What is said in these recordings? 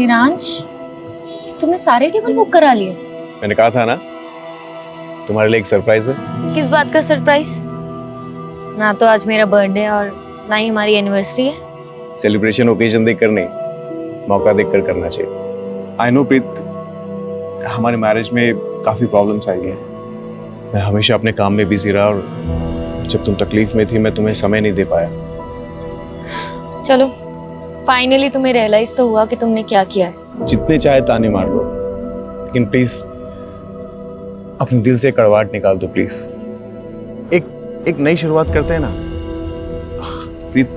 मेरांश, तुमने सारे table book करा लिए? मैंने कहा था ना तुम्हारे लिए एक सरप्राइज है। किस बात का सरप्राइज? ना तो आज मेरा बर्थडे और ना ही हमारी एनिवर्सरी है। सेलिब्रेशन ओकेजन देखकर नहीं, मौका देखकर करना चाहिए। आई नो प्रीत, हमारे मैरिज में काफी प्रॉब्लम्स आई हैं। मैं हमेशा अपने काम में बिजी रहा और जब तुम तकलीफ में थी मैं तुम्हें समय नहीं दे पाया। चलो, फाइनली तुम्हें रियलाइज तो हुआ कि तुमने क्या किया है। जितने चाहे ताने मार लो, लेकिन प्लीज अपने दिल से कड़वाहट निकाल दो प्लीज। एक नई शुरुआत करते हैं ना प्रीत।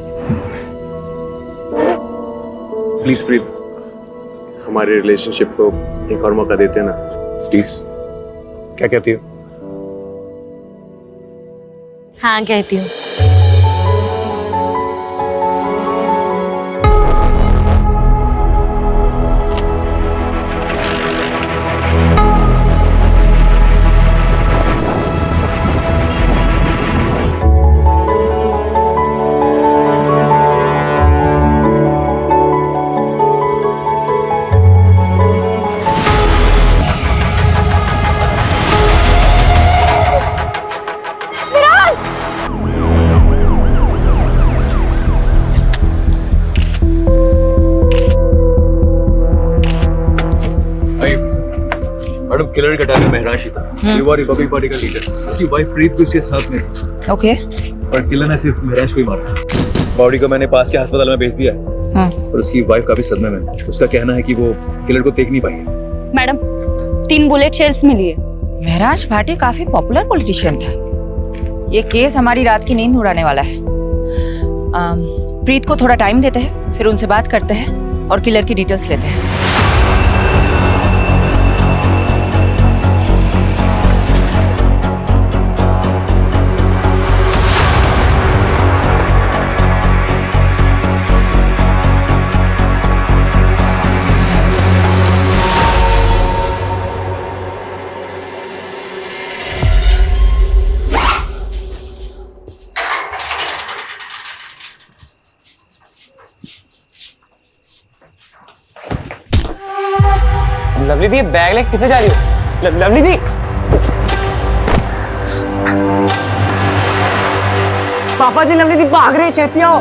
प्लीज प्रीत, हमारे रिलेशनशिप को एक और मौका देते हैं ना प्लीज। क्या कहती हो? हाँ कहती हूँ। मैडम, किलर का टारगेट महराज ही था। ये वाली रिपब्लिक पार्टी का लीडर, उसकी वाइफ प्रीत भी उसके साथ में थी। ओके। और किलर ने सिर्फ महराज को ही मारा। बॉडी को मैंने पास के अस्पताल में भेज दिया है। और उसकी वाइफ काफी सदमे में। उसका कहना है कि वो किलर को देख नहीं पाई। मैडम, 3 बुलेट शेल्स मिली है। महराज भाटी काफी पॉपुलर पॉलिटिशियन था। ये केस हमारी रात की नींद उड़ाने वाला है। प्रीत को थोड़ा टाइम देते हैं, फिर उनसे बात करते हैं और किलर की डिटेल्स लेते हैं। लवली दी, बैग लेके किथे जा रही हो? लवली दी, पापा जी, लवली दी भाग रही है, छेती आओ।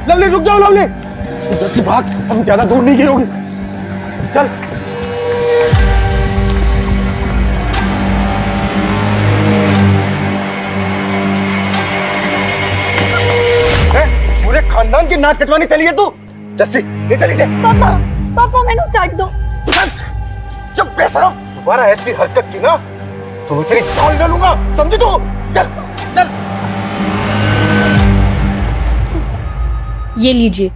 लवली रुक जाओ। लवली जैसे भाग, अभी ज्यादा दूर नहीं गई होगी। चल। पूरे खानदान की नाक कटवानी चली है तू। जस्सी, ये चली जा। पापा मैंने चाट दो। चुप बेशरम, दोबारा ऐसी हरकत की ना तो तेरी जान ले लूंगा, समझी तू? चल चल। ये लीजिए।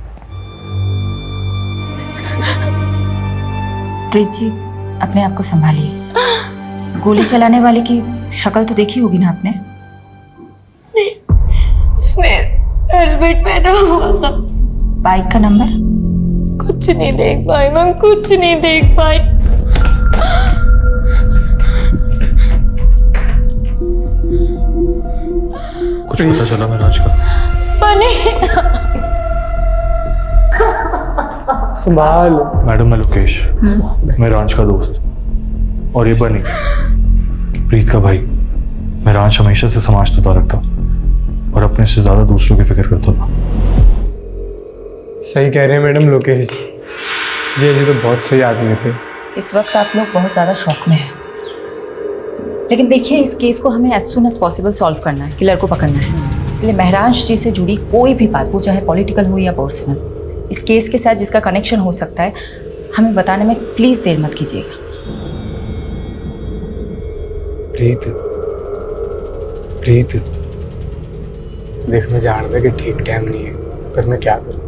प्रीत जी, अपने आप को संभालिए। गोली चलाने वाले की शक्ल तो देखी होगी ना आपने? उसने हेलमेट पहना हुआ था। बाइक का नंबर? कुछ नहीं देख पाई मैं, कुछ नहीं देख पाई। कुछ पता चला महराज का? बने संभाल। मैडम, मैं लोकेश, महराज का दोस्त। और ये बनी, प्रीत का भाई। महराज हमेशा से समाज से ताल्लुक था और अपने से ज्यादा दूसरों की फिक्र करता था। सही कह रहे हैं मैडम लोकेश जी तो बहुत सही आदमी थे। इस वक्त आप लोग बहुत ज़्यादा शौक में हैं, लेकिन देखिए इस केस को हमें as soon as possible solve करना है, किलर को पकड़ना है। इसलिए महराज जी से जुड़ी कोई भी बात, वो चाहे पॉलिटिकल हो या पर्सनल, इस केस के साथ जिसका कनेक्शन हो सकता है, हमें बताने में प्लीज़ देर मत कीजिएगा। प्रीत देख, मैं जानता कि ठीक टाइम नहीं है, पर मैं क्या करूं?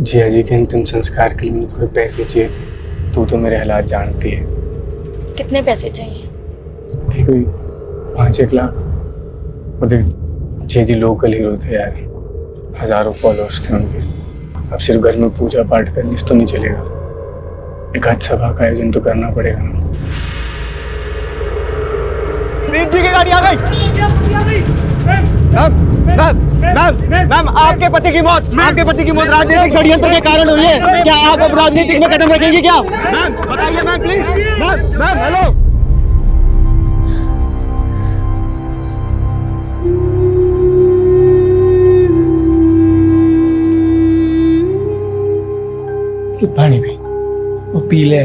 जिया जी के अंतिम संस्कार के लिए मुझे थोड़े पैसे चाहिए थे। तू तो मेरे हालात जानती है। कितने पैसे चाहिए? कोई 5-1 लाख। और देख, जिया जी लोकल हीरो थे यार, हजारों फॉलोअर्स थे उनके। अब सिर्फ घर में पूजा पाठ करने से तो नहीं चलेगा, एक आज सभा का आयोजन तो करना पड़ेगा ना। प्रीत जी की गाड़ी आ गई। मैम आपके पति की मौत राजनीतिक षड्यंत्र के कारण हुई है। क्या आप अब राजनीतिक में कदम रखेंगी क्या? मैम बताइए मैम प्लीज। Ma'am hello. पानी पी, वो पी ले।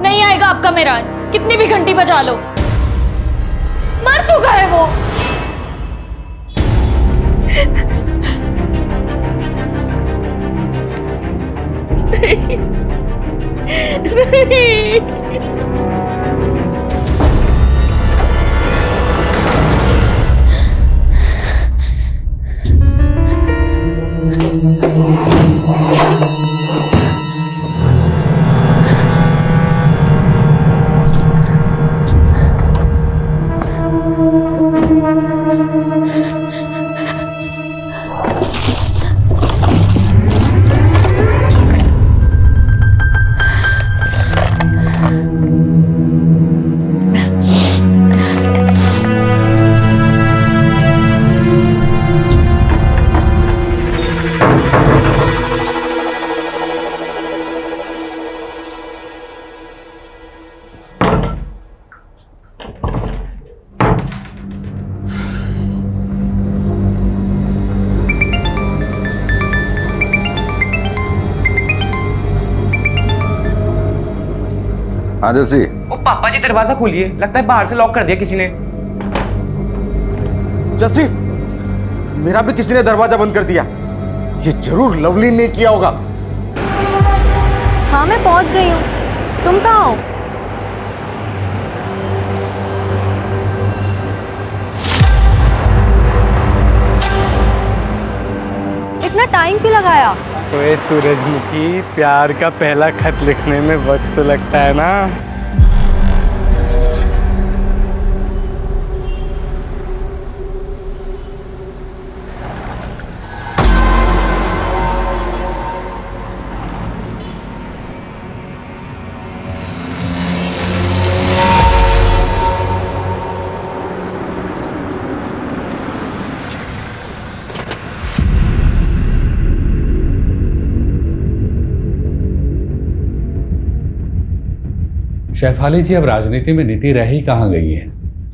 नहीं आएगा आपका मेहराज, कितनी भी घंटी बजा लो। मर चुका है वो। नहीं। हाँ जर्सी। ओ पापा जी दरवाजा खोलिए, लगता है बाहर से लॉक कर दिया किसी ने। जर्सी, मेरा भी किसी ने दरवाजा बंद कर दिया। ये जरूर लवली ने किया होगा। हाँ मैं पहुंच गई हूँ, तुम कहाँ हो? इतना टाइम क्यों लगाया? तो ये सूरजमुखी, प्यार का पहला खत लिखने में वक्त तो लगता है ना। शेफाली जी, अब राजनीति में नीति रह ही कहाँ गई है।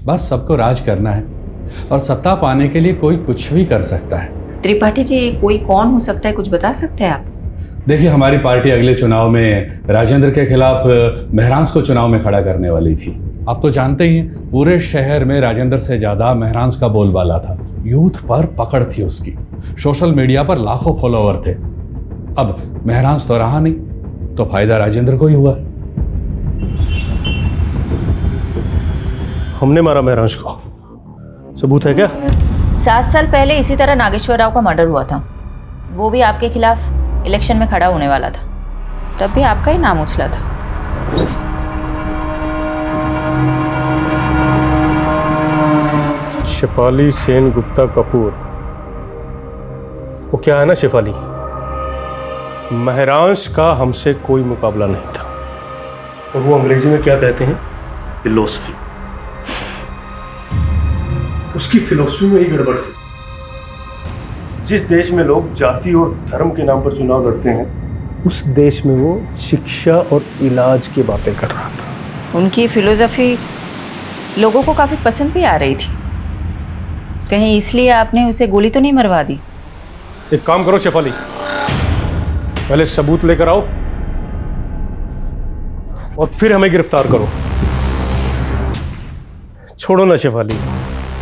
बस सबको राज करना है और सत्ता पाने के लिए कोई कुछ भी कर सकता है। त्रिपाठी जी, कोई कौन हो सकता है, कुछ बता सकते हैं आप? देखिए, हमारी पार्टी अगले चुनाव में राजेंद्र के खिलाफ महरांस को चुनाव में खड़ा करने वाली थी। आप तो जानते ही हैं, पूरे शहर में राजेंद्र से ज्यादा महरांस का बोलबाला था। यूथ पर पकड़ थी उसकी, सोशल मीडिया पर लाखों फॉलोवर थे। अब महरांस तो रहा नहीं, तो फायदा राजेंद्र को ही हुआ। हमने मारा महरांश को, सबूत है क्या? 7 साल पहले इसी तरह नागेश्वर राव का मर्डर हुआ था। वो भी आपके खिलाफ इलेक्शन में खड़ा होने वाला था, तब भी आपका ही नाम उछला था। शेफाली सेन गुप्ता कपूर, वो क्या है ना शेफाली, महरांश का हमसे कोई मुकाबला नहीं था। और वो अंग्रेजी में क्या कहते हैं, फिलॉसफी। उसकी फिलॉसफी में ही गड़बड़ थी। जिस देश में लोग जाति और धर्म के नाम पर चुनाव लड़ते हैं, उस देश में वो शिक्षा और इलाज की बातें कर रहा था। उनकी फिलोसफी लोगों को काफी पसंद भी आ रही थी। कहीं इसलिए आपने उसे गोली तो नहीं मरवा दी? एक काम करो शेफाली, पहले सबूत लेकर आओ और फिर हमें गिरफ्तार करो। छोड़ो ना शेफाली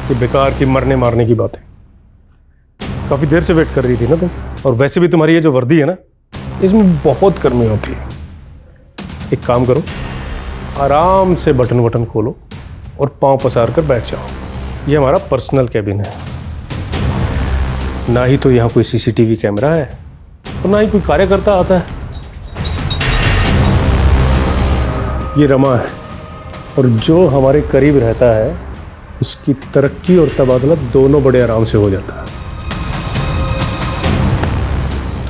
ये बेकार की मरने मारने की बातें। काफी देर से वेट कर रही थी ना तुम, और वैसे भी तुम्हारी ये जो वर्दी है ना, इसमें बहुत गर्मी होती है। एक काम करो, आराम से बटन खोलो और पांव पसार कर बैठ जाओ। ये हमारा पर्सनल कैबिन है, ना ही तो यहाँ कोई सीसीटीवी कैमरा है और ना ही कोई कार्यकर्ता आता है। ये रमा है, और जो हमारे करीब रहता है उसकी तरक्की और तबादला दोनों बड़े आराम से हो जाता है।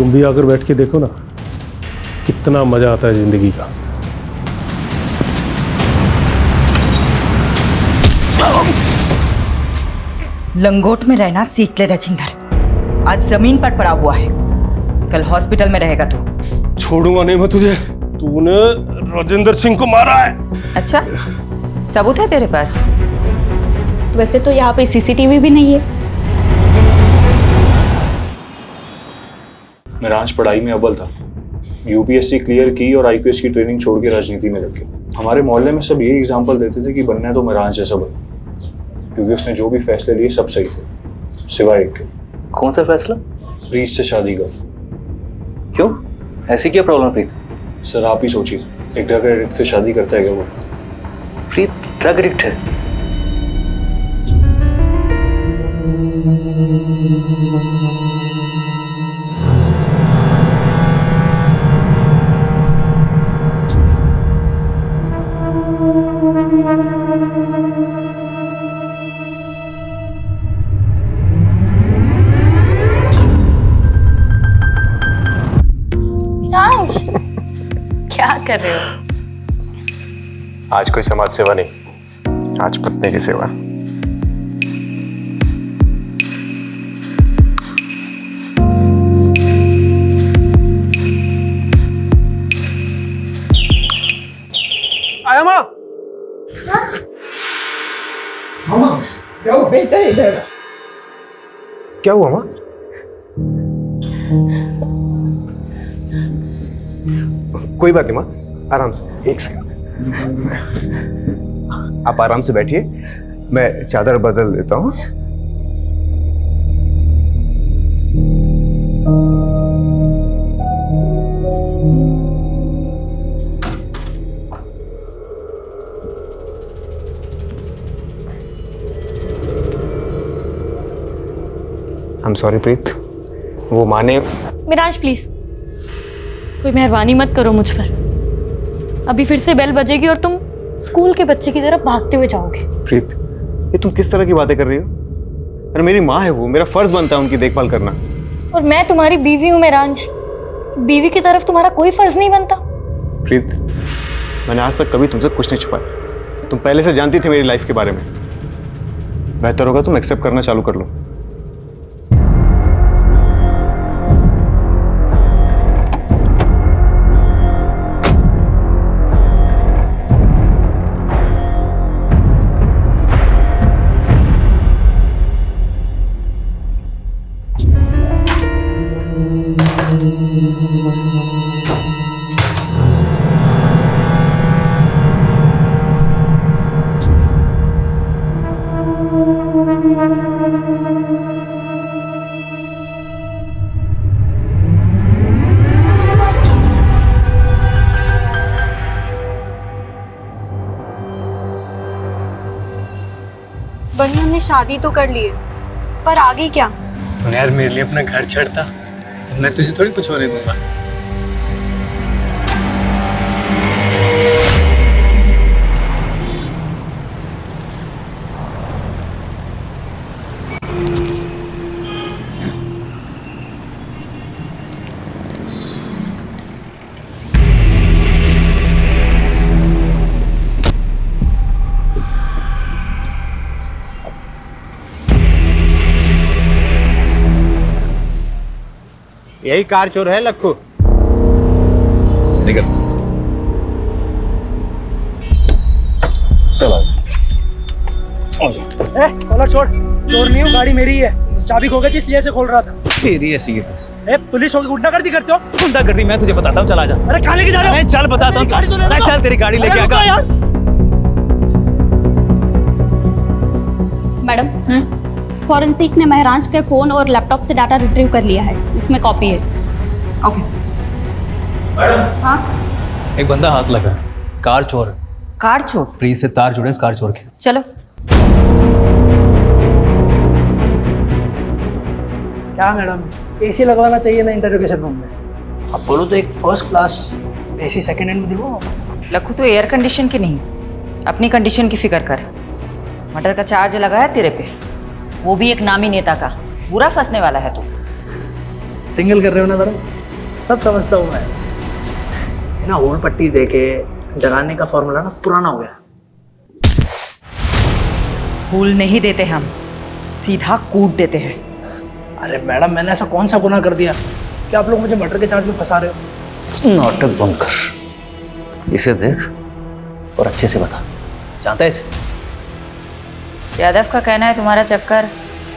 तुम भी आकर बैठ के देखो ना, कितना मजा आता है जिंदगी का। लंगोट में रहना सीख ले राजेंद्र, आज जमीन पर पड़ा हुआ है, कल हॉस्पिटल में रहेगा तू। छोड़ूंगा नहीं मैं तुझे, तूने राजेंद्र सिंह को मारा है। अच्छा, सबूत है तेरे पास? वैसे तो यहाँ पे सीसीटीवी भी नहीं है। मेरांश पढ़ाई में अव्वल था, यूपीएससी क्लियर की और आईपीएस की ट्रेनिंग छोड़ के राजनीति में लग गया। हमारे मोहल्ले में सब यही एग्जाम्पल देते थे कि बनना है तो मेरांश जैसा बन, क्योंकि उसने जो भी फैसले लिए सब सही थे सिवाय एक के। कौन सा फैसला? प्रीत से शादी का। क्यों, ऐसी क्या प्रॉब्लम प्रीत? सर आप ही सोचिए, एक ड्रग एडिक्ट से शादी करता है क्या वो? प्रीत ड्रग एडिक्ट है? राज, क्या कर रहे हो? आज कोई समाज सेवा नहीं, आज पत्नी की सेवा। आया माँ। मामा क्या हुआ? बेटा इधर। क्या हुआ माँ? कोई बात नहीं माँ, आराम से, एक सेकंड। आप आराम से बैठिए, मैं चादर बदल देता हूँ। I'm sorry प्रीत, वो माने। मेरांश प्लीज, कोई मेहरबानी मत करो मुझ पर। अभी फिर से बेल बजेगी और तुम स्कूल के बच्चे की तरफ भागते हुए जाओगे। प्रीत, ये तुम किस तरह की बातें कर रही हो? अरे मेरी माँ है वो, मेरा फर्ज बनता है उनकी देखभाल करना। और मैं तुम्हारी बीवी हूँ मेरांश, बीवी की तरफ तुम्हारा कोई फर्ज नहीं बनता? प्रीत, मैंने आज तक कभी तुमसे कुछ नहीं छुपाया, तुम पहले से जानती थी मेरी लाइफ के बारे में। बेहतर होगा तुम एक्सेप्ट करना चालू कर लो। बनी हमने शादी तो कर ली है, पर आगे क्या? तूने यार मेरे लिए अपना घर छोड़ता, मैं तुझे थोड़ी कुछ होने दूंगा। यही कार चोर है लक्कू। निकल। चल कॉलर छोड़, चोर नहीं हूँ, गाड़ी मेरी है, चाबी खो गई थी इसलिए से खोल रहा था। तेरी ऐसी की तैसी। पुलिस होगी गुंडागर्दी करते हो? गुंडागर्दी मैं तुझे बताता हूँ, चला जा। अरे कहाँ लेके जा रहे हो? चल बताता हूँ, चल तेरी गाड़ी लेके आगा। यार मैडम, फॉरेंसिक ने मेहरांश के फोन और लैपटॉप से डाटा रिट्रीव कर लिया है, इसमें कॉपी है। ओके। हाँ, एक बंदा हाथ लगा, कार चोर। कार चोर? प्रीत से तार जुड़े इस कार चोर के। चलो। क्या मैडम, एसी लगवाना चाहिए ना इंटरोगेशन रूम में? अब बोलो तो एक first class AC second hand में दिलवाओ। लखू तो एयर कंडीशन की नहीं, अपनी कंडीशन की फिक्र कर। मर्डर का चार्ज लगाया तेरे पे, वो भी एक नामी नेता का। बुरा फंसने वाला है तू। टिंगल कर रहे हो ना जरा, सब समझता हूँ मैं। ना होल पट्टी देके डराने का फॉर्मूला ना पुराना हो गया। फूल नहीं देते हम, सीधा कूट देते हैं। अरे मैडम, मैंने ऐसा कौन सा गुनाह कर दिया कि आप लोग मुझे मर्डर के चार्ज में फंसा रहे हो? नाटक बंद कर, इसे देख और अच्छे से बता, जानता है इसे? यादव का कहना है तुम्हारा चक्कर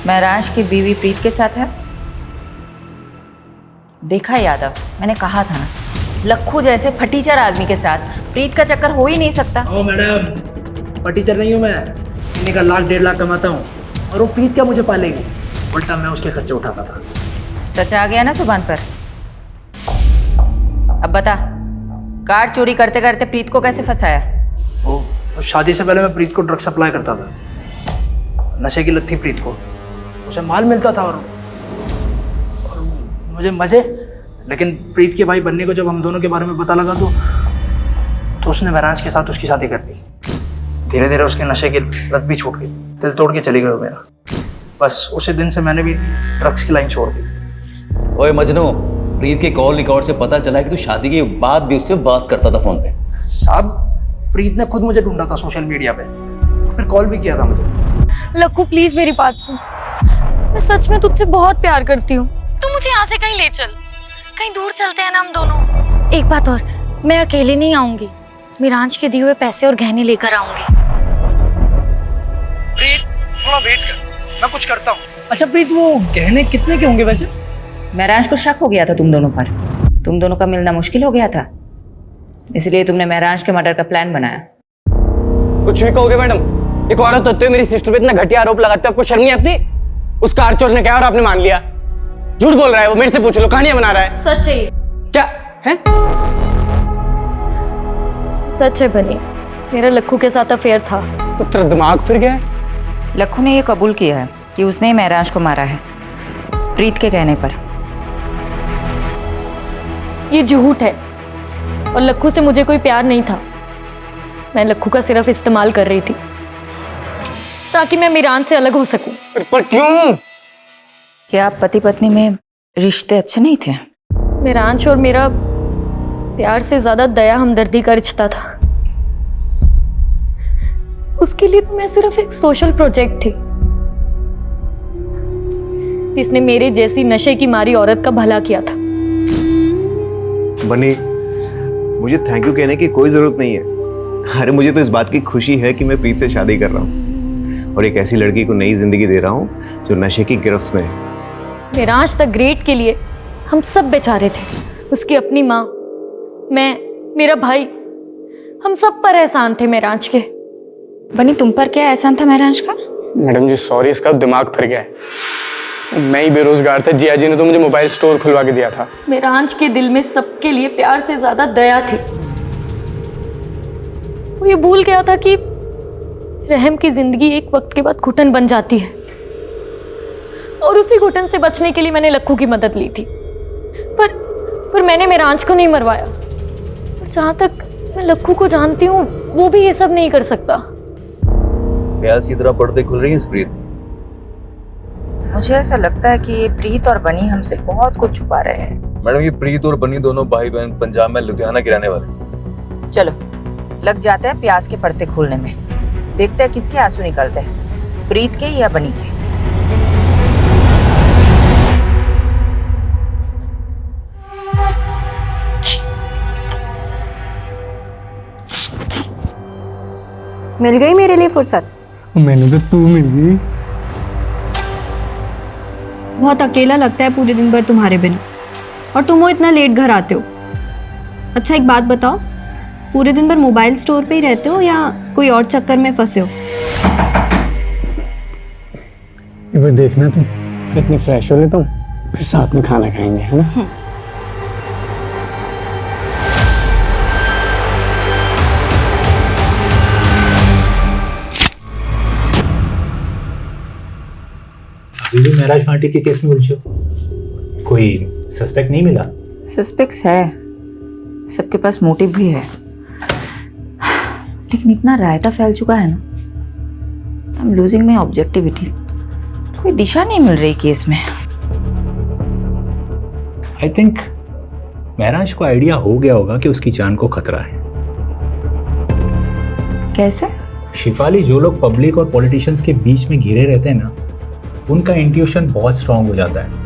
महराज की बीवी प्रीत के साथ है। देखा यादव, मैंने कहा था ना, लक्खू जैसे फटीचर आदमी के साथ प्रीत का चक्कर हो ही नहीं सकता। ओ मैडम, फटीचर नहीं हूँ मैं, महीने का 1,00,000-1,50,000 कमाता हूँ और वो प्रीत क्या मुझे पालेगी? उल्टा मैं उसके खर्चे उठाता था। सच आ गया ना जुबान पर। अब बता, कार चोरी करते करते प्रीत को कैसे फंसाया? वो शादी से पहले मैं प्रीत को ड्रग सप्लाई करता था। नशे की लत थी प्रीत को, उसे माल मिलता था और मुझे मजे। लेकिन प्रीत के भाई बनने को जब हम दोनों के बारे में पता लगा तो उसने महराज के साथ उसकी शादी कर दी। धीरे धीरे उसके नशे की लत भी छूट गई, दिल तोड़ के चली गई वो मेरा। बस उसी दिन से मैंने भी ड्रग्स की लाइन छोड़ दी। ओए मजनू, प्रीत के कॉल रिकॉर्ड से पता चला कि तू शादी के बाद भी उससे बात करता था फोन पे। साहब, प्रीत ने खुद मुझे ढूंढा था सोशल मीडिया पे, फिर कॉल भी किया था मुझे। लक्कू प्लीज मेरी बात सुन, मैं सच में तुझसे बहुत प्यार करती हूँ। तू मुझे यहाँ से कहीं ले चल, कहीं दूर चलते हैं ना हम दोनों। एक बात और, मैं अकेले नहीं आऊंगी, मिरांज के दिए हुए पैसे और गहने लेकर आऊंगी। प्रीत, थोड़ा वेट कर, मैं कुछ करता हूँ। अच्छा प्रीत, वो गहने कितने के होंगे वैसे? महराज को शक हो गया था तुम दोनों पर, तुम दोनों का मिलना मुश्किल हो गया था, इसलिए तुमने महराज के मर्डर का प्लान बनाया। कुछ भी कहोगे मैडम, एक औरत होते हुए मेरी सिस्टर पे इतना घटिया आरोप लगाते हो, आपको शर्म नहीं आती? उस कार चोर ने कहा और आपने मान लिया। झूठ बोल रहा है वो, मेरे से पूछ लो, कहानियां बना रहा है। सच है, क्या है? सच है बनी, मेरा लक्कू के साथ अफेयर था। तो तेरा दिमाग फिर गया? लक्खू ने यह कबूल किया है कि उसने महराज को मारा है, प्रीत के कहने पर। ये झूठ है और लक्कू से मुझे कोई प्यार नहीं था। मैं लक्कू का सिर्फ इस्तेमाल कर रही थी ताकि मैं मिरांज से अलग हो सकूं। पर क्यों? क्या आप पति पत्नी में रिश्ते अच्छे नहीं थे? मिरांज और मेरा प्यार से ज्यादा दया हमदर्दी का रिश्ता था। उसके लिए तो मैं सिर्फ एक सोशल प्रोजेक्ट थी जिसने मेरे जैसी नशे की मारी औरत का भला किया था। बनी, मुझे थैंक यू कहने की कोई जरूरत नहीं है। अरे मुझे तो इस बात की खुशी है कि मैं प्रीत से शादी कर रहा हूँ और एक ऐसी लड़की को नई जिंदगी दे रहा हूँ जो नशे की गिरफ्त में है। मिरांज द ग्रेट के लिए हम सब बेचारे थे। उसकी अपनी माँ, मैं, मेरा भाई, हम सब पर एहसान थे मिरांज के। बनी, तुम पर क्या एहसान था महराज का? मैडम जी सॉरी, इसका दिमाग फिर गया है। मैं ही बेरोजगार था, जिया जी ने तो मुझे मोबाइल स्टोर खुलवा के दिया था। मिरांज के दिल में सबके लिए प्यार से ज्यादा दया थी। वो ये भूल गया था कि रहम की जिंदगी एक वक्त के बाद घुटन बन जाती है और उसी घुटन से बचने के लिए मैंने लक्कू की मदद ली थी। पर मैंने मिरांज को नहीं मरवाया। और जहां तक मैं लक्कू को जानती हूँ, वो भी ये सब नहीं कर सकता। प्याज की तरह पर्दे खुल रही हैं प्रीत। मुझे ऐसा लगता है कि ये प्रीत और बनी हमसे बहुत कुछ छुपा रहे हैं। मैडम, ये प्रीत और बनी दोनों भाई बहन पंजाब में लुधियाना के रहने वाले। चलो लग जाते हैं प्याज के पर्दे खोलने में, देखते हैं किसके आंसू निकलते हैं, प्रीत के या बनी के। मिल गई मेरे लिए फुर्सत? मैंने तो तू मिल गई। बहुत अकेला लगता है पूरे दिन भर तुम्हारे बिना, और तुम वो इतना लेट घर आते हो। अच्छा एक बात बताओ, पूरे दिन भर मोबाइल स्टोर पे ही रहते हो या कोई और चक्कर में फंसे हो? एक बार देखना तुम, इतनी फ्रेश हो लेता हूँ, फिर साथ में खाना खाएंगे, है ना? अभी भी महराज पार्टी के केस में उलझे हो? कोई सस्पेक्ट नहीं मिला? सस्पेक्ट्स है, सबके पास मोटिव भी है, लेकिन इतना रायता फैल चुका है ना, I am losing my objectivity. कोई दिशा नहीं मिल रही केस में। आई थिंक महराज को आइडिया हो गया होगा कि उसकी जान को खतरा है। कैसे? शिफाली, जो लोग पब्लिक और पॉलिटिशियंस के बीच में घिरे रहते हैं ना, उनका इंट्यूशन बहुत स्ट्रांग हो जाता है।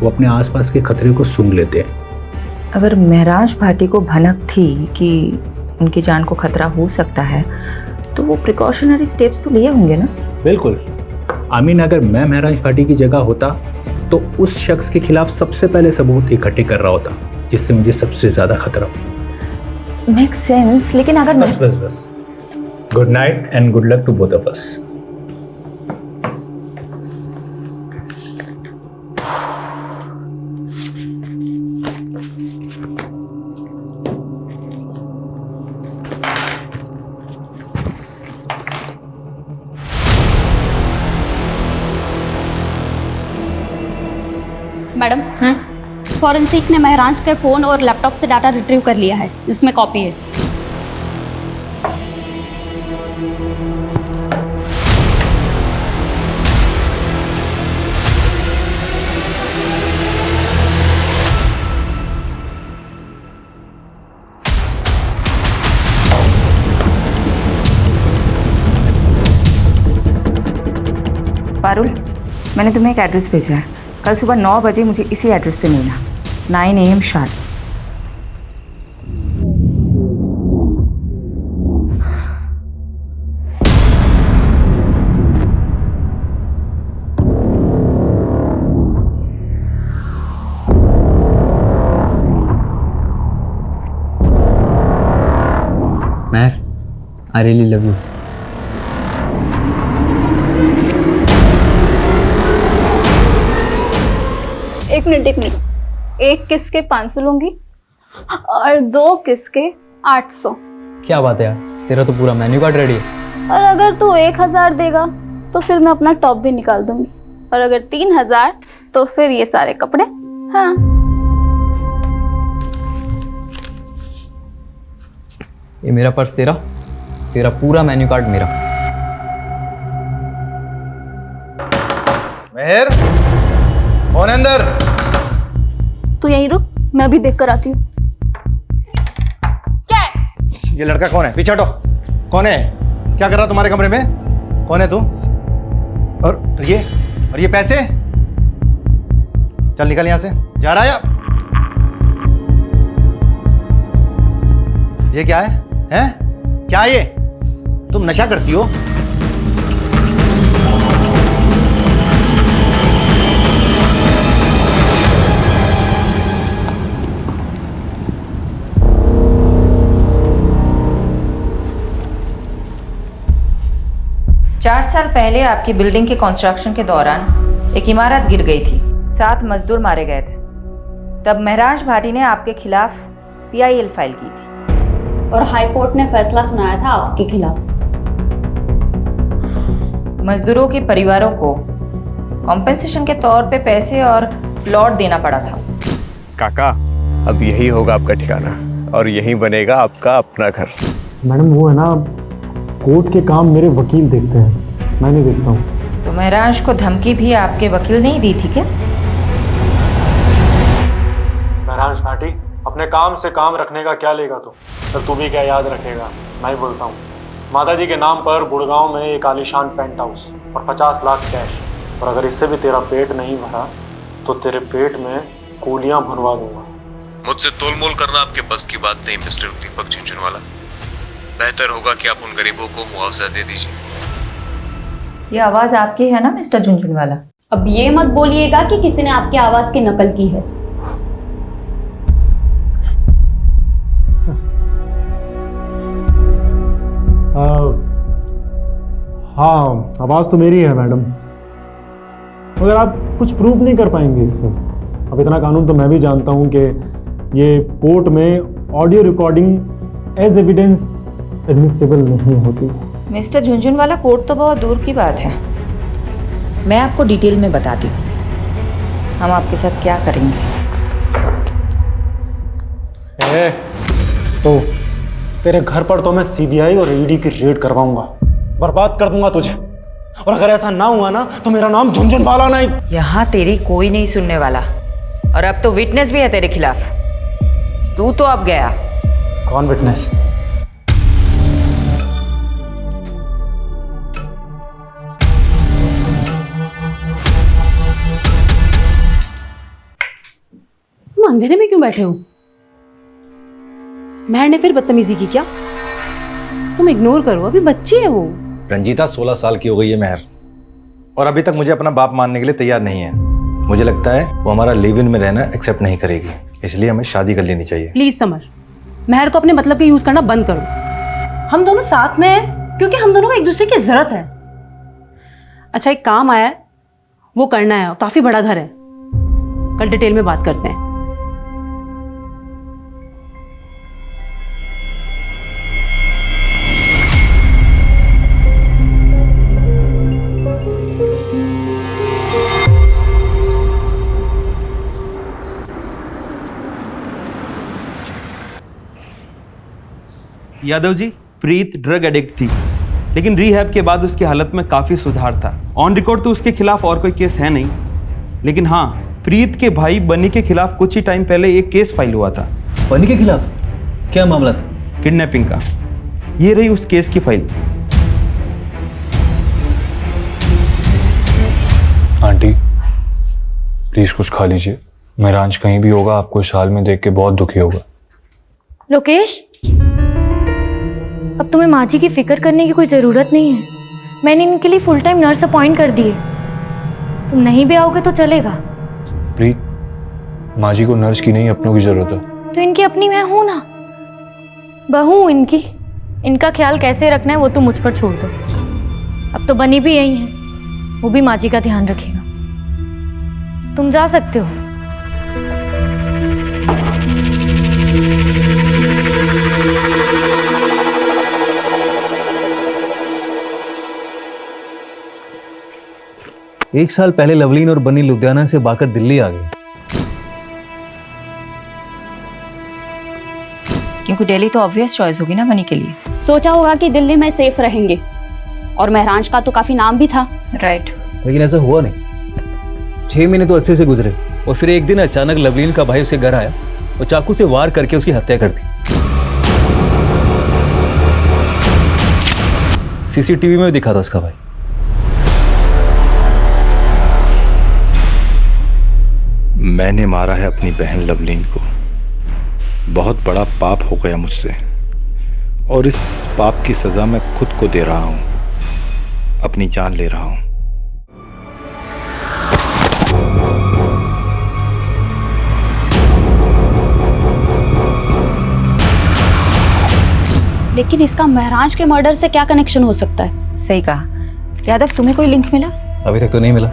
वो अपने आसपास के खतरे को सूंघ लेते हैं। अगर महराज भाटी को भनक थी कि उनकी जान को खतरा हो सकता है तो वो प्रिकॉशनरी स्टेप्स तो लिए होंगे ना? बिल्कुल। आमीन, अगर मैं महराज भाटी की जगह होता तो उस शख्स के खिलाफ सबसे पहले सबूत इकट्ठे कर रहा होता जिससे मुझे सबसे ज्यादा खतरा हो। मेक सेंस, लेकिन अगर बस बस बस, good night and good luck to both of us. Madam, forensic ने महराज के फ़ोन और लैपटॉप से डाटा रिट्रीव कर लिया है, इसमें कॉपी है। पारुल, मैंने तुम्हें एक एड्रेस भेजा है। कल सुबह 9 बजे मुझे इसी एड्रेस पे मिलना, 9 AM sharp. Mehar, I really love you. एक मिनट, एक किस के 500 लूंगी और 2 किस के 800। क्या बात है यार, तेरा तो पूरा मेन्यू कार्ड रेडी है। और अगर तू 1000 देगा तो फिर मैं अपना टॉप भी निकाल दूंगी, और अगर 3000 तो फिर ये सारे कपड़े। हाँ, ये मेरा पर्स तेरा, तेरा पूरा मेन्यू कार्ड मेरा। मेहर, कौन है अंदर? तू यहीं रुक, मैं अभी देख कर आती हूँ। क्या है? ये लड़का कौन है? पीछे हटो। कौन है? क्या कर रहा तुम्हारे कमरे में? कौन है तू? और ये पैसे? चल निकल यहां से। जा रहा है या? ये क्या है? हैं? क्या ये? तुम नशा करती हो? चार साल पहले आपकी बिल्डिंग के कंस्ट्रक्शन के दौरान एक इमारत गिर गई थी, 7 मजदूर मारे गए थे। तब महराज भाटी ने आपके खिलाफ PIL फाइल की थी और हाई कोर्ट ने फैसला सुनाया था आपके खिलाफ। मजदूरों के परिवारों को कॉम्पेंसेशन के तौर पे पैसे और प्लॉट देना पड़ा था। काका, अब यही होगा आपका ठिकाना और यही बनेगा आपका अपना घर। मैडम, वो है ना, कोर्ट के काम मेरे वकील देखते हैं, मैं नहीं देखता हूँ। तो महराज को धमकी भी आपके वकील नहीं दी थी क्या? महराज भाटी, अपने काम से काम रखने का क्या लेगा तू? तो तू भी क्या याद रखेगा? मैं ही बोलता हूँ, माताजी के नाम पर गुड़गांव में एक आलीशान पेंट हाउस और 50 लाख कैश, और अगर इससे भी तेरा पेट नहीं भरा तो तेरे पेट में कूलियां भरवा दूंगा। मुझसे तोलमोल करना आपके बस की बात नहीं मिस्टर दीपक झुंझुनवाला। बेहतर होगा कि आप उन गरीबों को मुआवजा दे दीजिए। ये आवाज आपकी है ना मिस्टर झुंझुनवाला? अब ये मत बोलिएगा कि किसी ने आपकी आवाज की नकल की है। हाँ, आवाज़ तो मेरी है मैडम, मगर आप कुछ प्रूफ नहीं कर पाएंगे इससे। अब इतना कानून तो मैं भी जानता हूँ कि ये कोर्ट में audio recording as evidence admissible नहीं होती। मिस्टर झुंझुनवाला, कोर्ट तो बहुत दूर की बात है, मैं आपको डिटेल में बताती हूँ हम आपके साथ क्या करेंगे। तो तेरे घर पर तो मैं CBI और ED की रेड करवाऊंगा, बर्बाद कर दूंगा तुझे, और अगर ऐसा ना हुआ ना तो मेरा नाम झुंझुनवाला नहीं। यहाँ तेरी कोई नहीं सुनने वाला, और अब तो विटनेस भी है तेरे खिलाफ। तू तो अब गया। कौन विटनेस? तुम अंधेरे में क्यों बैठे हो? महर ने फिर बदतमीजी की क्या? तुम इग्नोर करो, अभी बच्ची है वो। रंजीता 16 साल की हो गई है महर, और अभी तक मुझे अपना बाप मानने के लिए तैयार नहीं है। मुझे लगता है वो हमारा लिव इन में रहना एक्सेप्ट नहीं करेगी, इसलिए हमें शादी कर लेनी चाहिए। प्लीज समर, महर को अपने मतलब के यूज करना बंद करो। हम दोनों साथ में हैं क्योंकि हम दोनों को एक दूसरे की जरूरत है। अच्छा, एक काम आया है, वो करना है, काफी बड़ा घर है, कल डिटेल में बात करते हैं। यादव जी, प्रीत ड्रग एडिक्ट थी, लेकिन रिहैब के बाद उसकी हालत में काफी सुधार था। ऑन रिकॉर्ड तो उसके खिलाफ और कोई केस है नहीं, लेकिन हाँ, प्रीत के भाई बनी के खिलाफ कुछ ही टाइम पहले एक केस फाइल हुआ था। बनी के खिलाफ क्या मामला था? किडनैपिंग का। ये रही उस केस की फाइल। आंटी प्लीज कुछ खा लीजिए। मेहरांश कहीं भी होगा आपको इस हाल में देख के बहुत दुखी होगा। लोकेश, अब तुम्हें माँ जी की फिक्र करने की कोई ज़रूरत नहीं है। मैंने इनके लिए फुल टाइम नर्स अपॉइंट कर दी है। तुम नहीं भी आओगे तो चलेगा। प्रीत, माँ जी को नर्स की नहीं अपनों की जरूरत है। तो इनकी अपनी मैं हूं ना, बहू हूं इनकी। इनका ख्याल कैसे रखना है वो तो मुझ पर छोड़ दो। अब तो बनी भी यही है, वो भी माँ जी का ध्यान रखेगा। तुम जा सकते हो। एक साल पहले लवलीन और बनी लुधियाना से भागकर दिल्ली आ गई, क्योंकि दिल्ली तो ऑब्वियस चॉइस होगी ना बनी के लिए। सोचा होगा कि दिल्ली में सेफ रहेंगे, और महरांश का तो काफी नाम भी था। राइट। लेकिन ऐसा हुआ नहीं। 6 महीने तो अच्छे से गुजरे, और फिर एक दिन अचानक लवलीन का भाई उसे घर आया और चाकू से वार करके उसकी हत्या कर दी। सीसीटीवी में दिखा था उसका भाई। मैंने मारा है अपनी बहन लवलीन को। बहुत बड़ा पाप हो गया मुझसे, और इस पाप की सजा मैं खुद को दे रहा हूं, अपनी जान ले रहा हूं। लेकिन इसका महरांश के मर्डर से क्या कनेक्शन हो सकता है? सही कहा। यादव, तुम्हें कोई लिंक मिला? अभी तक तो नहीं मिला।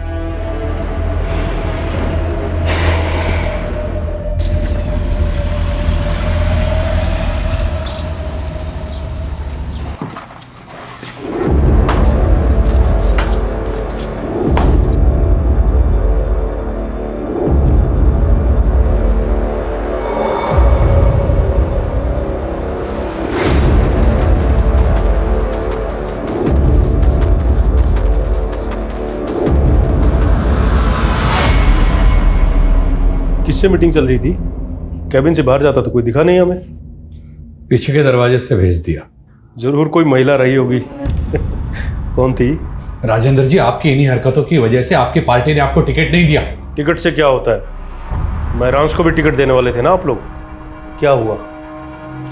किससे मीटिंग चल रही थी? कैबिन से बाहर जाता तो कोई दिखा नहीं हमें। पीछे के दरवाजे से भेज दिया। जरूर कोई महिला रही होगी। कौन थी? राजेंद्र जी, आपकी इन्हीं हरकतों की वजह से आपकी पार्टी ने आपको टिकट नहीं दिया। टिकट से क्या होता है? महरांश को भी टिकट देने वाले थे ना आप लोग। क्या हुआ?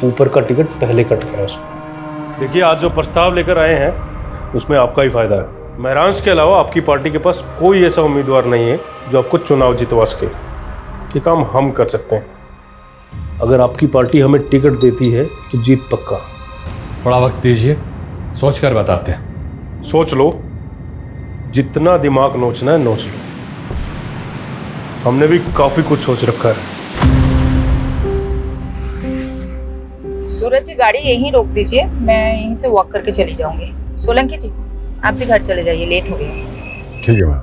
ऊपर का टिकट पहले कट गया उसको। देखिए, आज जो प्रस्ताव लेकर आए हैं उसमें आपका ही फायदा है। महरांश के अलावा आपकी पार्टी के पास कोई ऐसा उम्मीदवार नहीं है जो आपको चुनाव जितवा सके। ये काम हम कर सकते हैं। अगर आपकी पार्टी हमें टिकट देती है तो जीत पक्का। थोड़ा वक्त दीजिए, सोच कर बताते हैं। सोच लो, जितना दिमाग नोचना है नोच लो। हमने भी काफी कुछ सोच रखा है। सूरज जी, गाड़ी यहीं रोक दीजिए, मैं यहीं से वॉक करके चली जाऊंगी। सोलंकी जी, आप भी घर चले जाइए, लेट हो गया। ठीक है मैम।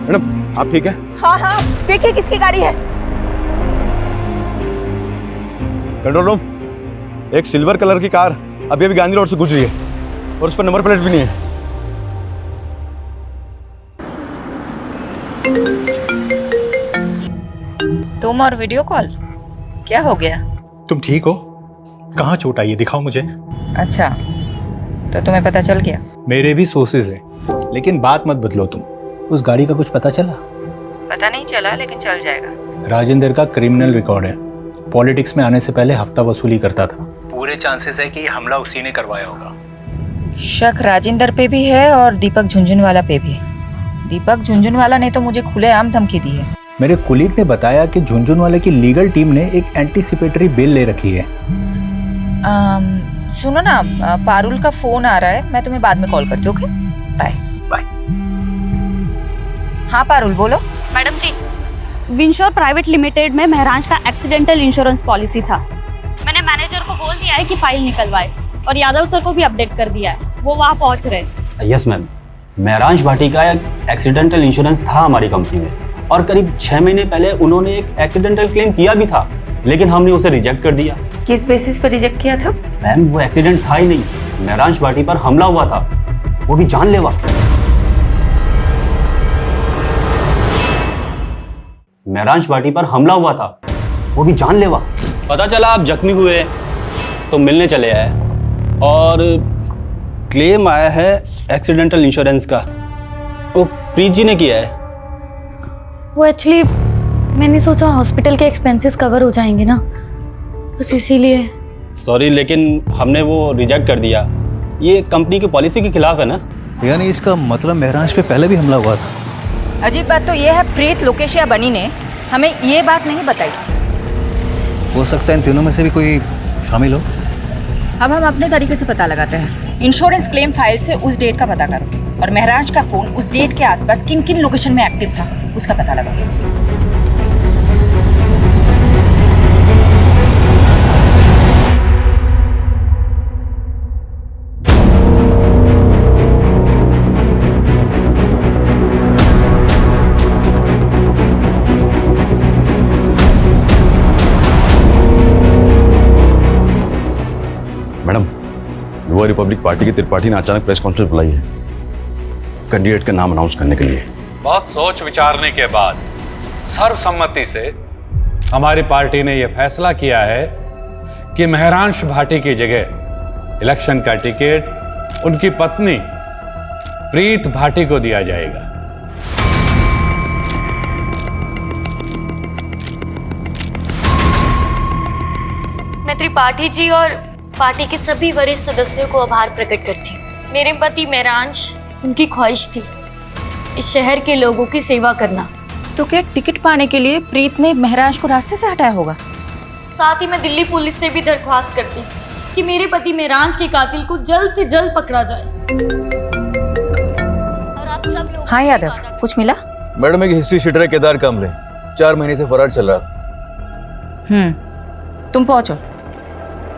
मैडम, आप ठीक है? हाँ हाँ, देखिए किसकी गाड़ी है। कंट्रोल रूम, एक सिल्वर कलर की कार अभी अभी गांधी रोड से गुजरी है और उस पर नंबर प्लेट भी नहीं है। तुम और वीडियो कॉल, क्या हो गया? तुम ठीक हो? कहाँ चोट आई है, दिखाओ मुझे। अच्छा, तो तुम्हें पता चल गया? मेरे भी सोर्सेज हैं, लेकिन बात मत बदलो तुम। उस गाड़ी का कुछ पता चला? पता नहीं चला, लेकिन चल जाएगा। राजेंद्र का क्रिमिनल रिकॉर्ड है, पॉलिटिक्स में आने से पहले हफ्ता वसूली करता था। पूरे चांसेस है कि ये हमला उसी ने करवाया होगा। शक राजेंद्र पे भी है और दीपक झुंझुनवाला पे भी। दीपक झुंझुनवाला ने तो मुझे खुलेआम धमकी दी है। मेरे कुलीग ने बताया कि झुंझुनवाले की लीगल टीम ने एक एंटीसिपेटरी बेल ले रखी है। सुनो ना, पारुल का फोन आ रहा है, मैं तुम्हें बाद में कॉल करती हूँ। Okay, bye bye. हाँ पारुल, बोलो। Madam ji, Winsure private limited में महराज का एक्सीडेंटल इंश्योरेंस पॉलिसी था। मैंने मैनेजर को बोल दिया है कि फाइल निकलवाए और यादव सर को भी अपडेट कर दिया है, वो वहाँ पहुँच रहे। यस मैम, महराज भाटी का एक्सीडेंटल इंश्योरेंस था हमारी कंपनी में और करीब 6 महीने पहले उन्होंने एक एक्सीडेंटल क्लेम किया भी था, लेकिन हमने उसे रिजेक्ट कर दिया। किस बेसिस पर रिजेक्ट किया था? मैम, वो एक्सीडेंट था ही नहीं, महराज भाटी पर हमला हुआ था, वो भी जानलेवा। महराज भाटी पर हमला हुआ था, वो भी जानलेवा। पता चला आप जख्मी हुए तो मिलने चले आए और क्लेम आया है एक्सीडेंटल इंश्योरेंस का, वो प्रीत जी ने किया है। वो एक्चुअली मैंने सोचा हॉस्पिटल के एक्सपेंसेस कवर हो जाएंगे ना, बस इसीलिए। सॉरी, लेकिन हमने वो रिजेक्ट कर दिया, ये कंपनी की पॉलिसी के खिलाफ है ना। यानी इसका मतलब महराज पे पहले भी हमला हुआ था। अजीब बात तो ये है, प्रीत, लोकेश या बनी ने हमें ये बात नहीं बताई। हो सकता है इन तीनों में से भी कोई शामिल हो। अब हम अपने तरीके से पता लगाते हैं। इंश्योरेंस क्लेम फाइल से उस डेट का पता करो और महराज का फोन उस डेट के आसपास किन किन लोकेशन में एक्टिव था उसका पता लगाओ। मैडम, युवा रिपब्लिक पार्टी की त्रिपाठी ने अचानक प्रेस कॉन्फ्रेंस बुलाई है कैंडिडेट का नाम अनाउंस करने के लिए। बहुत सोच विचारने के बाद सर्वसम्मति से हमारी पार्टी ने यह फैसला किया है कि महरांश भाटी की जगह इलेक्शन का टिकट उनकी पत्नी प्रीत भाटी को दिया जाएगा। मैं त्रिपाठी जी और पार्टी के सभी वरिष्ठ सदस्यों को आभार प्रकट करती हूँ। मेरे पति महराज, उनकी ख्वाहिश थी इस शहर के लोगों की सेवा करना। तो क्या टिकट पाने के लिए प्रीत ने महराज को रास्ते से हटाया होगा? साथ ही मैं दिल्ली पुलिस से भी दरख्वास्त करती कि मेरे पति महराज के कातिल को जल्द से जल्द पकड़ा जाए। और आप सब लोग। हाँ यादव, कुछ मिला? मैडम, एक हिस्ट्री शीटर है केदार कामले, 4 महीने से फरार चल रहा था। तुम पहुंचो,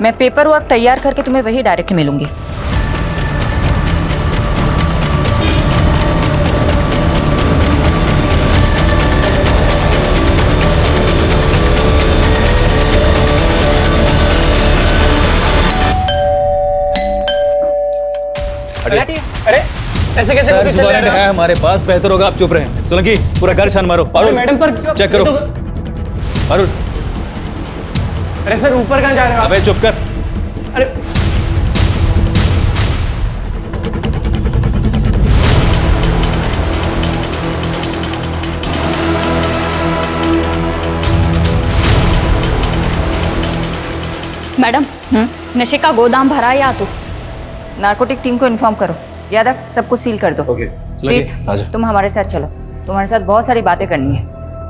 मैं पेपर वर्क तैयार करके तुम्हें वही डायरेक्ट मिलूंगी। अरे ऐसे कैसे सर्च वारंट है हमारे पास, बेहतर होगा आप चुप रहें। सोलंकी, पूरा घर छान मारो। पारुल, मैडम पर चेक करो। पारुल, अरे सर, ऊपर कहाँ जा रहे हो? अबे चुप कर। अरे मैडम, नशे का गोदाम भरा या तो? नार्कोटिक टीम को इन्फॉर्म करो। यादव, सब कुछ सील कर दो। ओके, तुम हमारे साथ चलो, तुम्हारे साथ बहुत सारी बातें करनी है।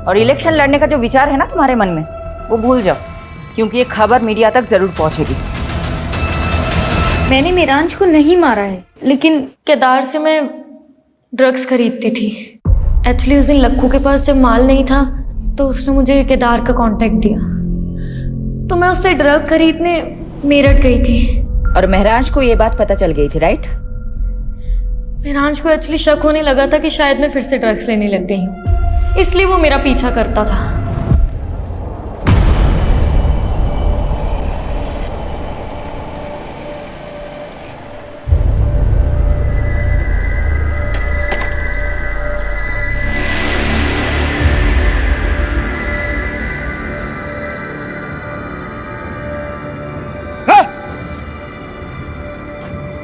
और इलेक्शन लड़ने का जो विचार है ना तुम्हारे मन में, वो भूल जाओ, क्योंकि ये खबर मीडिया तक जरूर पहुंचेगी। मैंने महराज को नहीं मारा है, लेकिन केदार से मैं ड्रग्स खरीदती थी। एक्चुअली उस दिन लक्कू के पास जब माल नहीं था तो उसने मुझे केदार का कांटेक्ट दिया, तो मैं उससे ड्रग खरीदने मेरठ गई थी। और महराज को ये बात पता चल गई थी, राइट? महराज को एक्चुअली शक होने लगा था कि शायद मैं फिर से ड्रग्स लेने लग गई हूँ, इसलिए वो मेरा पीछा करता था।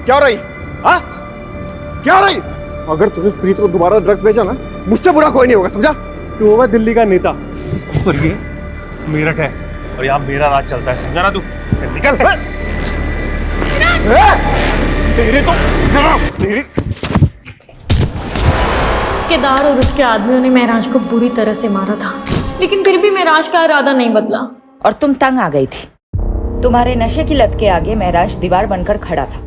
क्या हो रही? हाँ? क्या हो रही? अगर तूने प्रीत को दोबारा ड्रग्स बेचा ना, मुझसे बुरा कोई नहीं होगा, समझा? तू होगा दिल्ली का नेता और ये मेरठ है और यहाँ मेरा राज चलता है, समझा ना तू? चल निकल। तेरे तो तेरी केदार और उसके आदमियों ने महराज को बुरी तरह से मारा था, लेकिन फिर भी महराज का इरादा नहीं बदला। और तुम तंग आ गई थी। तुम्हारे नशे की लत के आगे महराज दीवार बनकर खड़ा था,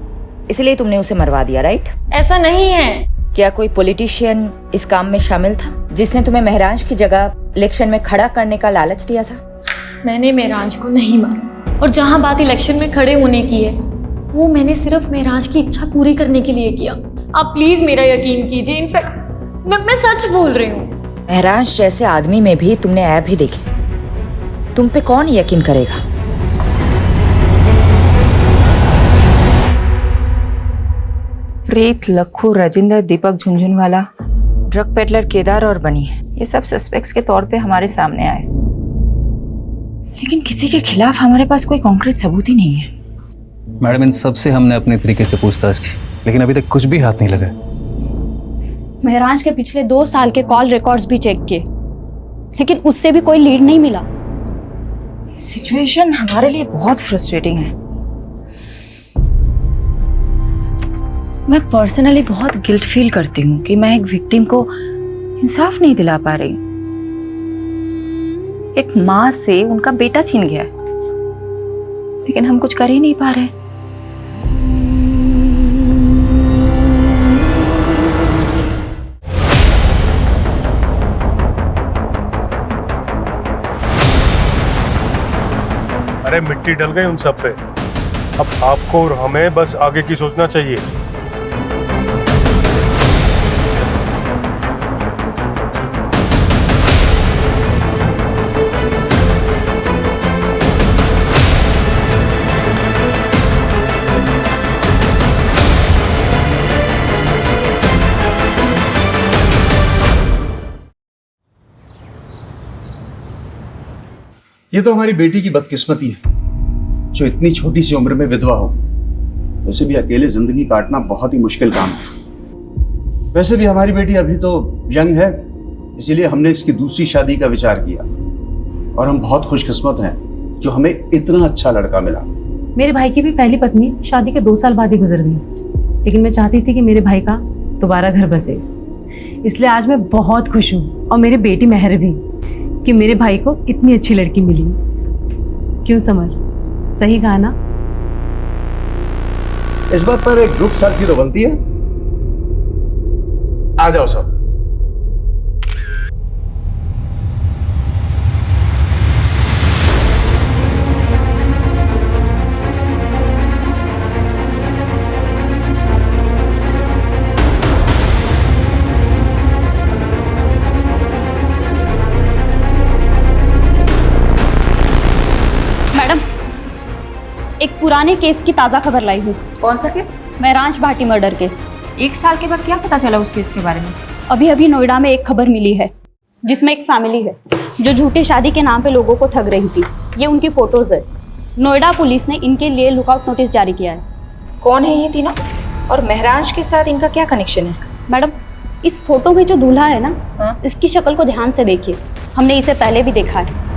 इसलिए तुमने उसे मरवा दिया, राइट? ऐसा नहीं है। क्या कोई पॉलिटिशियन इस काम में शामिल था जिसने तुम्हें महराज की जगह इलेक्शन में खड़ा करने का लालच दिया था? मैंने महराज को नहीं मारा, और जहां बात इलेक्शन में खड़े होने की है, वो मैंने सिर्फ महराज की इच्छा पूरी करने के लिए किया। आप प्लीज मेरा यकीन कीजिए, इनफैक्ट मैं सच बोल रही हूँ। महराज जैसे आदमी में भी तुमने ऐब ही देखे, तुम पे कौन यकीन करेगा? प्रीत, लखू, राजेंद्र, दीपक झुंझुनवाला, ड्रग पेडलर केदार और बनी, ये सब सस्पेक्ट्स के तौर पे हमारे सामने आए, लेकिन किसी के खिलाफ हमारे पास कोई कॉन्क्रीट सबूत ही नहीं है। मैडम, इन सब से हमने अपने तरीके से पूछताछ की, लेकिन अभी तक कुछ भी हाथ नहीं लगा। महराज के पिछले 2 साल के कॉल रिकॉर्ड्स भी चेक किए, लेकिन उससे भी कोई लीड नहीं मिला। सिचुएशन हमारे लिए बहुत फ्रस्ट्रेटिंग है। मैं पर्सनली बहुत गिल्ट फील करती हूँ कि मैं एक विक्टिम को इंसाफ नहीं दिला पा रही। एक माँ से उनका बेटा छीन गया, लेकिन हम कुछ कर ही नहीं पा रहे। अरे मिट्टी डल गई उन सब पे, अब आपको और हमें बस आगे की सोचना चाहिए। ये तो हमारी बेटी की बदकिस्मती है जो इतनी छोटी सी उम्र में विधवा हो। वैसे भी अकेले जिंदगी काटना बहुत ही मुश्किल काम है। वैसे भी हमारी बेटी अभी तो यंग है, इसीलिए हमने इसकी दूसरी शादी का विचार किया, और हम बहुत खुशकिस्मत हैं जो हमें इतना अच्छा लड़का मिला। मेरे भाई की भी पहली पत्नी शादी के 2 साल बाद ही गुजर गई, लेकिन मैं चाहती थी कि मेरे भाई का दोबारा घर बसे, इसलिए आज मैं बहुत खुश हूँ, और मेरी बेटी मेहर भी, कि मेरे भाई को इतनी अच्छी लड़की मिली। क्यों समर, सही कहा ना? इस बात पर एक ग्रुप सेल्फी तो बनती है। आ जाओ सब। एक पुराने केस की ताज़ा खबर लाई हूँ। कौन सा केस? महराज भाटी मर्डर केस। 1 साल के बाद क्या पता चला उस केस के बारे में? अभी अभी नोएडा में एक खबर मिली है जिसमें एक फैमिली है जो झूठी शादी के नाम पे लोगों को ठग रही थी। ये उनकी फोटोज है। नोएडा पुलिस ने इनके लिए लुकआउट नोटिस जारी किया है। कौन है ये तीनों, और महराज के साथ इनका क्या कनेक्शन है? मैडम, इस फोटो में जो दूल्हा है ना, इसकी शक्ल को ध्यान से देखिए। हमने इसे पहले भी देखा है।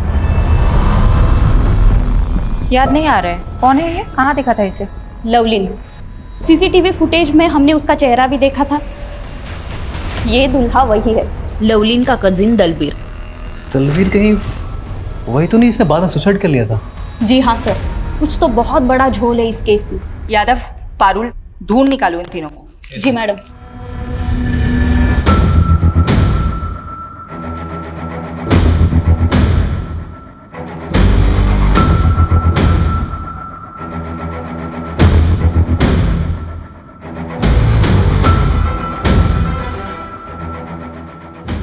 याद नहीं आ रहा है, कौन है ये? कहाँ देखा था इसे? लवलीन। सीसीटीवी फुटेज में हमने उसका चेहरा भी देखा था। ये दूल्हा वही है, लवलीन का कजिन दलबीर। दलबीर कहीं वही तो नहीं इसने बाद में सुसाइड कर लिया था? जी हाँ सर, कुछ तो बहुत बड़ा झोल है इस केस में। यादव, पारुल, ढूंढ निकालो इन तीनों को। जी मैडम।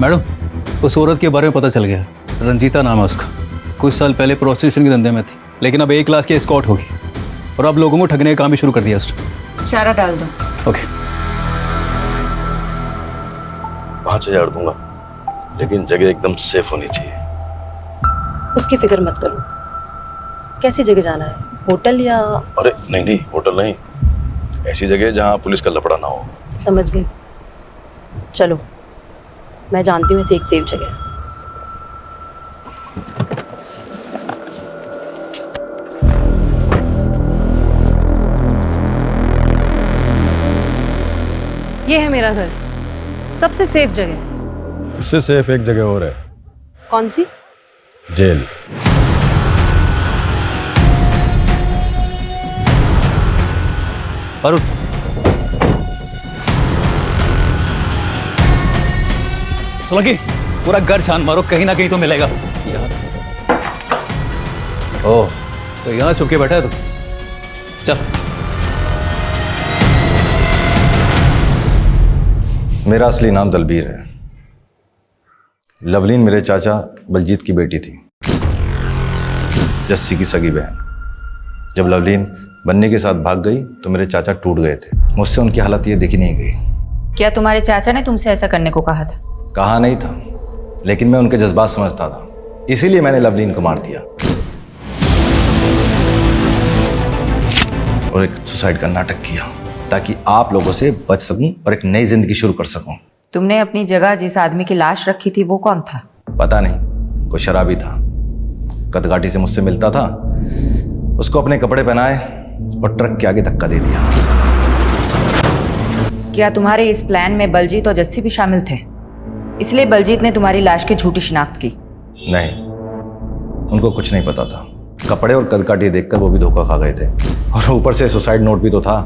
मैडम, उस औरत के बारे में पता चल गया। रंजीता नाम है उसका। कुछ साल पहले प्रोस्टिट्यूशन के धंधे में थी, लेकिन अब A क्लास की एस्कॉर्ट होगी, और अब लोगों को ठगने का काम भी शुरू कर दिया उसने। चारा डाल दो। ओके। 5000 दूंगा, लेकिन जगह एकदम सेफ होनी चाहिए। उसकी फिक्र मत करो। कैसी जगह जाना है, होटल या? अरे नहीं नहीं, होटल नहीं, ऐसी जगह जहाँ पुलिस का लफड़ा ना हो। समझ गई। चलो, मैं जानती हूँ ऐसी एक सेफ जगह है। ये है मेरा घर, सबसे सेफ जगह। इससे सेफ एक जगह और है। कौन सी? जेल। वरुण, सोलंकी, पूरा घर छान मारो, कहीं ना कहीं तो मिलेगा। ओह, तो यहाँ छुप के बैठा है तू? चल। मेरा असली नाम दलबीर है। लवलीन मेरे चाचा बलजीत की बेटी थी, जस्सी की सगी बहन। जब लवलीन बन्नी के साथ भाग गई तो मेरे चाचा टूट गए थे। मुझसे उनकी हालत ये देखी नहीं गई। क्या तुम्हारे चाचा ने तुमसे ऐसा करने को कहा था? कहा नहीं था, लेकिन मैं उनके जज्बात समझता था, इसीलिए मैंने लवलीन को मार दिया और एक सुसाइड का नाटक किया ताकि आप लोगों से बच सकूं और एक नई जिंदगी शुरू कर सकूं। तुमने अपनी जगह जिस आदमी की लाश रखी थी वो कौन था? पता नहीं, कोई शराबी था, कदकाठी से मुझसे मिलता था। उसको अपने कपड़े पहनाए और ट्रक के आगे धक्का दे दिया। क्या तुम्हारे इस प्लान में बलजीत और जस्सी भी शामिल थे, इसलिए बलजीत ने तुम्हारी लाश की झूठी शिनाख्त की? नहीं, उनको कुछ नहीं पता था। कपड़े और कदकाठी देखकर वो भी धोखा खा गए थे, और ऊपर से सुसाइड नोट भी तो था।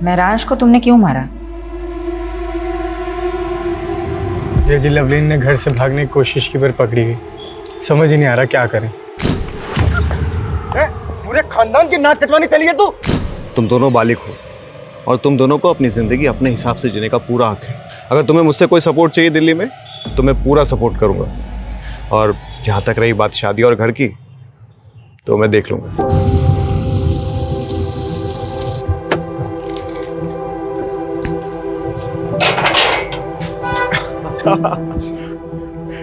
महराज को तुमने क्यों मारा? जी लवलीन ने घर से भागने की कोशिश की पर पकड़ी गई। समझ ही नहीं आ रहा क्या करें। पूरे खानदान की नाक कटवाने चली है तू। तुम दोनों बालिग हो और तुम दोनों को अपनी जिंदगी अपने हिसाब से जीने का पूरा हक है। अगर तुम्हें मुझसे कोई सपोर्ट चाहिए दिल्ली में तो मैं पूरा सपोर्ट करूंगा, और जहाँ तक रही बात शादी और घर की तो मैं देख लूंगा।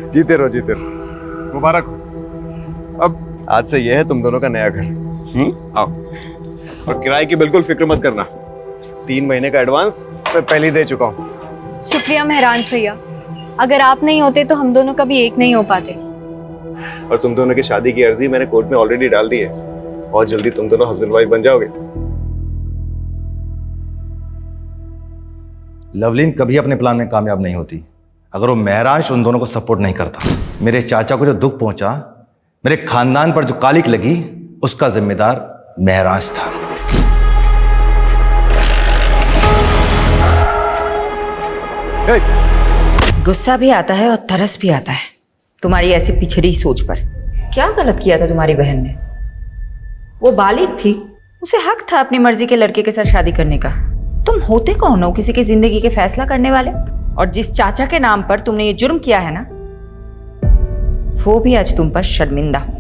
जीते रहो, जीते रहो, मुबारक हो। अब आज से यह है तुम दोनों का नया घर। आओ, और किराए की बिल्कुल फिक्र मत करना। 3 महीने का एडवांस मैं पहले ही दे चुका हूँ। शुक्रिया महराज भैया, अगर आप नहीं होते तो हम दोनों कभी एक नहीं हो पाते। और तुम दोनों की शादी की अर्जी मैंने कोर्ट में ऑलरेडी डाल दी है, और जल्दी तुम दोनों हस्बैंड वाइफ बन जाओगे। लवलीन कभी अपने प्लान में कामयाब नहीं होती अगर वो महराज उन दोनों को सपोर्ट नहीं करता। मेरे चाचा को जो दुख पहुंचा, मेरे खानदान पर जो कालिक लगी, उसका जिम्मेदार महराज था। गुस्सा भी आता है और तरस भी आता है तुम्हारी ऐसी पिछड़ी सोच पर। क्या गलत किया था तुम्हारी बहन ने? वो बालिग थी, उसे हक था अपनी मर्जी के लड़के के साथ शादी करने का। तुम होते कौन हो किसी की जिंदगी के फैसला करने वाले? और जिस चाचा के नाम पर तुमने ये जुर्म किया है ना, वो भी आज तुम पर शर्मिंदा हो।